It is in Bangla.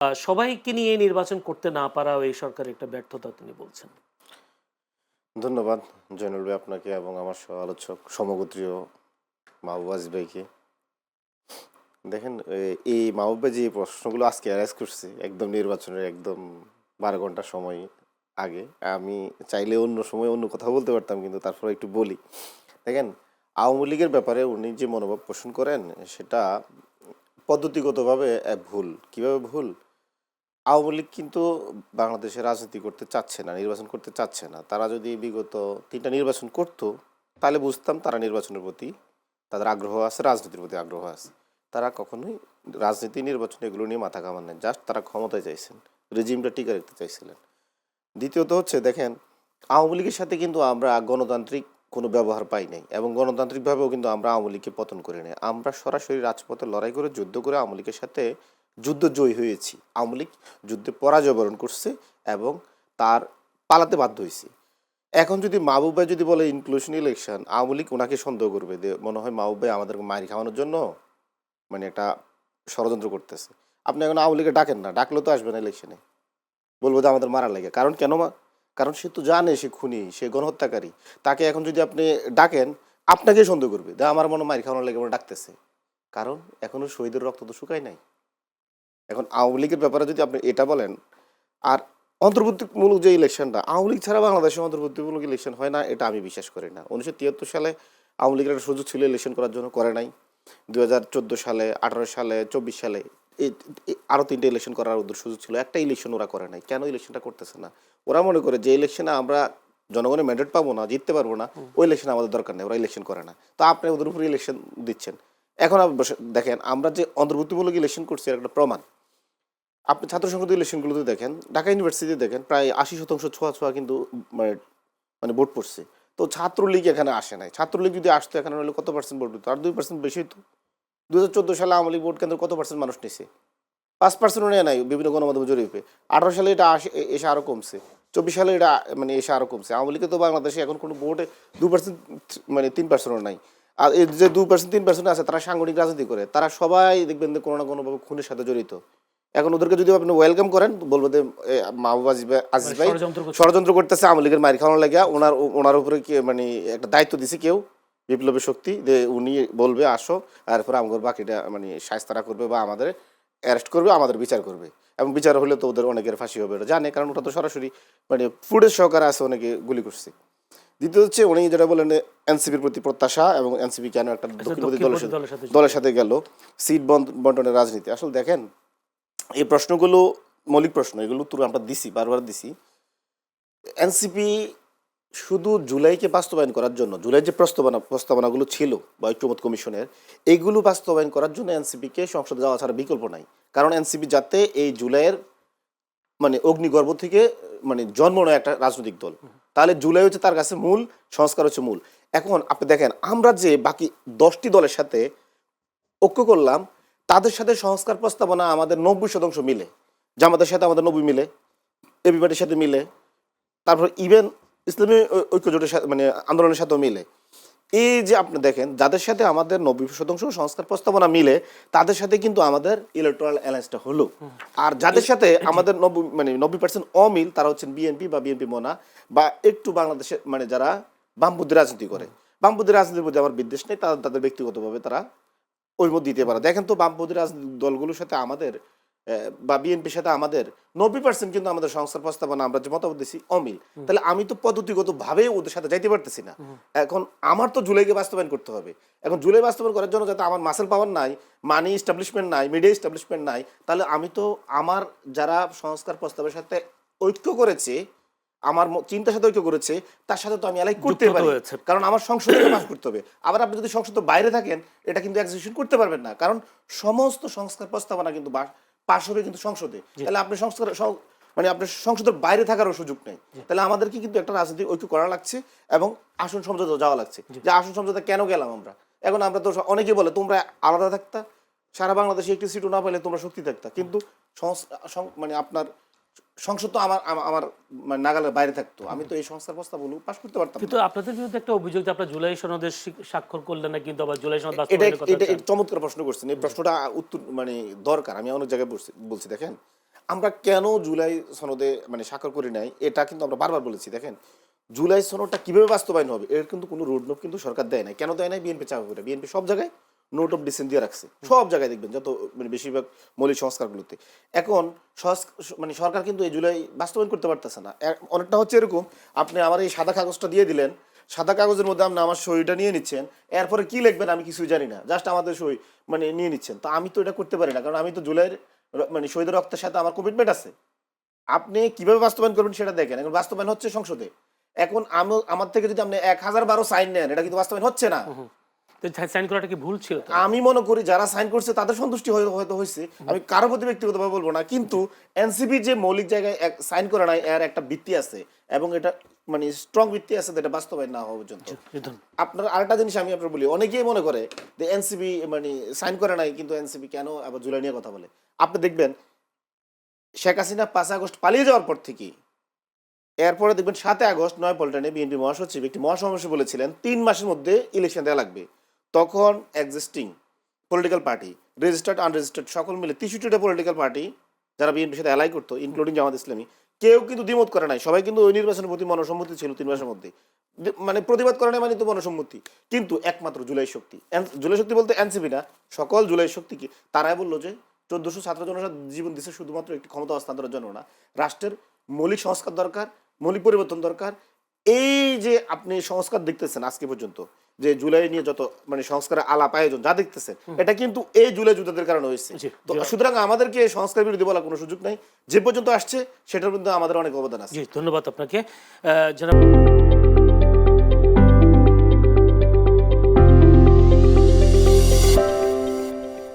সবাইকে নিয়ে নির্বাচন করতে না পারাও এই সরকারের একটা ব্যর্থতা তিনি বলছেন। ধন্যবাদ জয়নুল ভাই আপনাকে এবং আমার সহ আলোচক সমগোত্রীয় মাহবুব আজিজ ভাইকে। দেখেন এই মাহবুব ভাই যে প্রশ্নগুলো আজকে অ্যারেস্ট করছে একদম নির্বাচনের একদম 12 ঘন্টা সময় আগে, আমি চাইলে অন্য সময় অন্য কথা বলতে পারতাম, কিন্তু তারপরে একটু বলি। দেখেন, আওয়ামী লীগের ব্যাপারে উনি যে মনোভাব পোষণ করেন সেটা পদ্ধতিগতভাবে ভুল। কিভাবে ভুল? আওয়ামী লীগ কিন্তু বাংলাদেশে রাজনীতি করতে চাচ্ছে না, নির্বাচন করতে চাচ্ছে না। তারা যদি বিগত 3টা নির্বাচন করতো তাহলে বুঝতাম তারা নির্বাচনের প্রতি তাদের আগ্রহ আছে, রাজনীতির প্রতি আগ্রহ আছে। তারা কখনোই রাজনীতি, নির্বাচন এগুলো নিয়ে মাথা ঘামান নেই। জাস্ট তারা ক্ষমতায় চাইছেন, রেজিমটা টিকে রাখতে চাইছিলেন। দ্বিতীয়ত হচ্ছে, দেখেন, আওয়ামী লীগের সাথে কিন্তু আমরা গণতান্ত্রিক কোনো ব্যবহার পাই নাই এবং গণতান্ত্রিকভাবেও কিন্তু আমরা আওয়ামী লীগকে পতন করে নাই। আমরা সরাসরি রাজপথে লড়াই করে যুদ্ধ করে আওয়ামী লীগের সাথে যুদ্ধ জয়ী হয়েছি। আওয়ামী লীগ যুদ্ধে পরাজয় বরণ করছে এবং তার পালাতে বাধ্য হয়েছে। এখন যদি মাহবুব ভাই যদি বলে ইনক্লুশন ইলেকশন, আওয়ামী লীগ ওনাকে সন্দেহ করবে যে মনে হয় মাহবুব ভাই আমাদেরকে মারি খাওয়ানোর জন্য মানে একটা ষড়যন্ত্র করতেছে। আপনি এখন আওয়ামী লীগে ডাকেন না, ডাকলেও তো আসবে না ইলেকশনে, বলবো যে আমাদের মারা লাগে। কারণ কেন কারণ সে তো জানে সে খুনি, সে গণহত্যাকারী। তাকে এখন যদি আপনি ডাকেন, আপনাকেই সন্দেহ করবে যে আমার মনে মারি খাওয়ানোর লেগে মনে ডাকতেছে। কারণ এখনো শহীদের রক্ত তো শুকায় নাই। এখন আওয়ামী লীগের ব্যাপারে যদি আপনি এটা বলেন, আর অন্তর্ভুক্তিমূলক যে ইলেকশনটা, আওয়ামী লীগ ছাড়া বাংলাদেশে অন্তর্ভুক্তিমূলক ইলেকশন হয় না, এটা আমি বিশ্বাস করি না। 1973 সালে আওয়ামী লীগের একটা সুযোগ ছিল ইলেকশন করার জন্য, করে নাই। 2014 সালে, 18 সালে, 24 সালে আরও 3টে ইলেকশন করার ওদের সুযোগ ছিল, একটা ইলেকশন ওরা করে নাই। কেন ইলেকশনটা করতেছে না? ওরা মনে করে যে ইলেকশনে আমরা জনগণের ম্যান্ডেট পাবো না, জিততে পারবো না, ওই ইলেকশন আমাদের দরকার নেই, ওরা ইলেকশন করে না। তো আপনি ওদের উপরে ইলেকশন দিচ্ছেন। এখন দেখেন, আমরা যে অন্তর্ভুক্তিমূলক ইলেকশন করছি এর একটা প্রমাণ আপনি ছাত্র সংসদ ইলেকশনগুলোতে দেখেন, ঢাকা ইউনিভার্সিটিতে দেখেন, প্রায় 80% ছোঁয়া ছোঁয়া কিন্তু মানে মানে ভোট পড়ছে। তো ছাত্রলীগ এখানে আসে নাই। ছাত্রলীগ যদি আসতো এখানে হলে কত পার্সেন্ট ভোট হতো? আর 2% বেশি হতো। 2014 সালে আওয়ামী লীগ ভোট কেন্দ্র কত পার্সেন্ট মানুষ নিছে? 5%ও নেয় নাই বিভিন্ন গণমাধ্যমে জরিপে। 18 সালে এটা এসে আরও কমছে। 24 সালে এটা মানে এসে আরও কমছে। আওয়ামী লীগে তো বাংলাদেশে এখন কোনো ভোটে 2% মানে 3%ও নাই। আর এই যে 2% 3% আছে তারা সাংগঠনিক রাজনীতি করে। তারা সবাই দেখবেন যে কোনো না কোনোভাবে খুনের সাথে জড়িত। এখন ওদেরকে যদি আপনি ওয়েলকাম করেন, বলবো যে মাহবুব আজিজ মানে ভাই ষড়যন্ত্র করছে। ষড়যন্ত্র করতেছে আওয়ামী লীগের মাইর খাওয়ানোর লাগিয়া, ওনার উপরে কি মানে একটা দায়িত্ব দিছে কেউ, বিপ্লবী শক্তি, যে উনি বলবে আসো, এরপরে আমাদের বাকিটা মানে শায়েস্তারা করবে বা আমাদের অ্যারেস্ট করবে, আমাদের বিচার করবে। এবং বিচার হলে তো ওদের অনেকের ফাঁসি হবে, এটা জানে, কারণ ওটা তো সরাসরি মানে ফুটেজ সহকারে আছে, অনেকে গুলি করছে। দ্বিতীয় হচ্ছে উনি যেটা বলেন এনসিপির প্রতি প্রত্যাশা এবং এনসিপি কেন একটা দক্ষিণপন্থী দলের সাথে গেল, সিট বন্টনের রাজনীতি। আসলে দেখেন, এই প্রশ্নগুলো মৌলিক প্রশ্ন, এগুলো উত্তর আমরা দিছি, বারবার দিছি। এনসিপি শুধু জুলাইকে বাস্তবায়ন করার জন্য, জুলাই যে প্রস্তাবনাগুলো ছিল বা ঐক্যমত কমিশনের, এইগুলো বাস্তবায়ন করার জন্য এনসিপিকে সংসদে যাওয়া ছাড়া বিকল্প নাই। কারণ এনসিপি যাতে এই জুলাইয়ের মানে অগ্নিগর্ভ থেকে মানে জন্ম নেয় একটা রাজনৈতিক দল, তাহলে জুলাই হচ্ছে তার কাছে মূল, সংস্কার হচ্ছে মূল। এখন আপনি দেখেন, আমরা যে বাকি 10টি দলের সাথে ঐক্য করলাম, তাদের সাথে সংস্কার প্রস্তাবনা আমাদের 90% মিলে। জামাতের সাথে আমাদের 90 মিলে, এবি পার্টির সাথে মিলে, তারপর ইভেন ইসলামী ঐক্য জোটের সাথে মানে আন্দোলনের সাথেও মিলে। এই যে আপনি দেখেন, যাদের সাথে আমাদের 90% সংস্কার প্রস্তাবনা মিলে, তাদের সাথে কিন্তু আমাদের ইলেকট্রাল অ্যালায়েন্সটা হলো। আর যাদের সাথে আমাদের 90% অমিল, তারা হচ্ছেন বিএনপি বা বিএনপি মোনা, বা একটু বাংলাদেশে মানে যারা বামপন্থী রাজনীতি করে। বামপন্থী রাজনীতির প্রতি আমার বিদ্বেষ নেই, তাদের ব্যক্তিগতভাবে তারা ওই মত দিতে পারে। দেখেন তো, বামপন্থী রাজনৈতিক দলগুলোর সাথে আমাদের বা বিএনপির সাথে আমাদের 90% কিন্তু আমাদের সংস্কার প্রস্তাবনা আমরা যে মতামত দিচ্ছি অমিল। তাহলে আমি তো পদ্ধতিগত ভাবে ওদের সাথে যাইতে পারতেছি না। এখন আমার তো জুলাইকে বাস্তবায়ন করতে হবে। এখন জুলাই বাস্তবায়ন করার জন্য যাতে আমার মাসেল পাওয়ার নাই, মানি এস্টাবলিশমেন্ট নাই, মিডিয়া এস্টাবলিশমেন্ট নাই, তাহলে আমি তো আমার যারা সংস্কার প্রস্তাবের সাথে ঐক্য করেছে, আমার চিন্তার সাথে ঐক্য করেছে, তার সাথে তো আমি অ্যালাই করতে পারি, কারণ আমার সংসদে পাস করতে হবে। আবার আপনি যদি সংসদের বাইরে থাকেন, এটা কিন্তু এক্সিকিউশন করতে পারবেন না, কারণ সমস্ত সংস্কার প্রস্তাবনা কিন্তু পাশ হবে কিন্তু সংসদে। তাহলে আপনি মানে আপনার সংসদের বাইরে থাকারও সুযোগ নেই। তাহলে আমাদেরকে কিন্তু একটা রাজনৈতিক ঐক্য করা লাগছে এবং আসন সমঝোতা যাওয়া লাগছে। যে আসন সমঝোতা কেন গেলাম আমরা? এখন আমরা তো অনেকে বলে তোমরা আলাদা থাকতা, সারা বাংলাদেশে একটি সিটও না পেলে তোমরা শক্তি থাকতা, কিন্তু মানে আপনার সংসদ তো আমার আমার মানে নাগালের বাইরে থাকতো, আমি তো এই সংস্কার প্রস্তাবগুলো পাস করতে পারতাম না। কিন্তু আপনাদের বিরুদ্ধে একটা অভিযোগ যে আপনারা জুলাই সনদের স্বাক্ষর করলেন না, কিন্তু আবার জুলাই সনদ এটা বাস্তবায়নের কথা এটা চান। চমৎকার প্রশ্ন করছেন। এই প্রশ্নটা উত্তর মানে দরকার, আমি অনেক জায়গায় বলছি। দেখেন, আমরা কেন জুলাই সনদে মানে স্বাক্ষর করি নাই এটা কিন্তু আমরা বারবার বলেছি। দেখেন জুলাই সনদটা কিভাবে বাস্তবায়ন হবে এর কিন্তু কোনো রোডম্যাপ কিন্তু সরকার দেয় নাই। কেন দেয় নাই? বিএনপি চাপ করে। বিএনপি সব জায়গায় নোট অফ ডিসেন্ট দিয়ে রাখছে, সব জায়গায় দেখবেন, যত মানে বেশিরভাগ মৌলিক সংস্কারগুলোতে। এখন মানে সরকার কিন্তু এই জুলাই বাস্তবায়ন করতে পারতেছে না। অনেকটা হচ্ছে এরকম, আপনি আমার এই সাদা কাগজটা দিয়ে দিলেন, সাদা কাগজের মধ্যে আপনি আমার সইটা নিয়ে নিচ্ছেন, এরপরে কি লিখবেন আমি কিছুই জানি না, জাস্ট আমাদের সই মানে নিয়ে নিচ্ছেন। তো আমি তো এটা করতে পারি না, কারণ আমি তো জুলাইয়ের মানে শহীদের রক্তের সাথে আমার কমিটমেন্ট আছে। আপনি কিভাবে বাস্তবায়ন করবেন সেটা দেখেন। এখন বাস্তবায়ন হচ্ছে সংসদে। এখন আমার থেকে যদি আপনি 1000 সাইন নেন, এটা কিন্তু বাস্তবায়ন হচ্ছে না। তো সাইন করাটা কি ভুল ছিল? আমি মনে করি যারা সাইন করছে তাদের সন্তুষ্টি হয়তো হয়েছে, আমি কারো প্রতি ব্যক্তিগতভাবে বলবো না, কিন্তু এনসিপি যে মৌলিক জায়গায় সাইন করে নাই এর একটা ভিত্তি আছে, এবং এটা মানে স্ট্রং ভিত্তি আছে, যেটা বাস্তবায়ন না হওয়া পর্যন্ত। আপনার আরেকটা জিনিস আমি আপনার বলি, অনেকেই মনে করে যে এনসিপি মানে সাইন করে নাই, কিন্তু এনসিপি কেন আবার জুলাই নিয়ে কথা বলে। আপনি দেখবেন শেখ হাসিনা 5 আগস্ট পালিয়ে যাওয়ার পর থেকে এরপরে দেখবেন 7 আগস্ট নয়াপল্টনে বিএনপি মহাসচিব একটি মহাসমাবেশে বলেছিলেন 3 মাসের মধ্যে ইলেকশন দেওয়া লাগবে। তখন existing political party, registered unregistered সকল মিলে 63টা পলিটিক্যাল পার্টি যারা বিএনপির সাথে অ্যালাই করতো, ইনক্লুডিং জামাত ইসলামী, কেউ কিন্তু দ্বিমত করে নাই। সবাই কিন্তু ওই নির্বাচনের প্রতি মনসম্মতি ছিল 3 মাসের মধ্যে। মানে প্রতিবাদ করে নাই মানে তো মনসম্মতি। কিন্তু একমাত্র জুলাই শক্তি, জুলাই শক্তি বলতে এনসিপি না, সকল জুলাই শক্তি কি তারাই বললো যে 1400 ছাত্র জনতা জীবন দিচ্ছে শুধুমাত্র একটি ক্ষমতা হস্তান্তরের জন্য না, রাষ্ট্রের মৌলিক সংস্কার দরকার, মৌলিক পরিবর্তন দরকার। এই যে আপনি সংস্কার দেখতেছেন আজকে পর্যন্ত, যে জুলাই নিয়ে যত মানে সংস্কারের আলাপ আয়োজন যা দেখতেছেন, এটা কিন্তু এই জুলাই যুদ্ধের কারণে হয়েছে। তো সুতরাং আমাদেরকে সংস্কার বিরোধী বলার কোনো সুযোগ নাই। যে পর্যন্ত আসছে সেটার মধ্যে আমাদের অনেক অবদান আছে। জি, ধন্যবাদ আপনাকে। যারা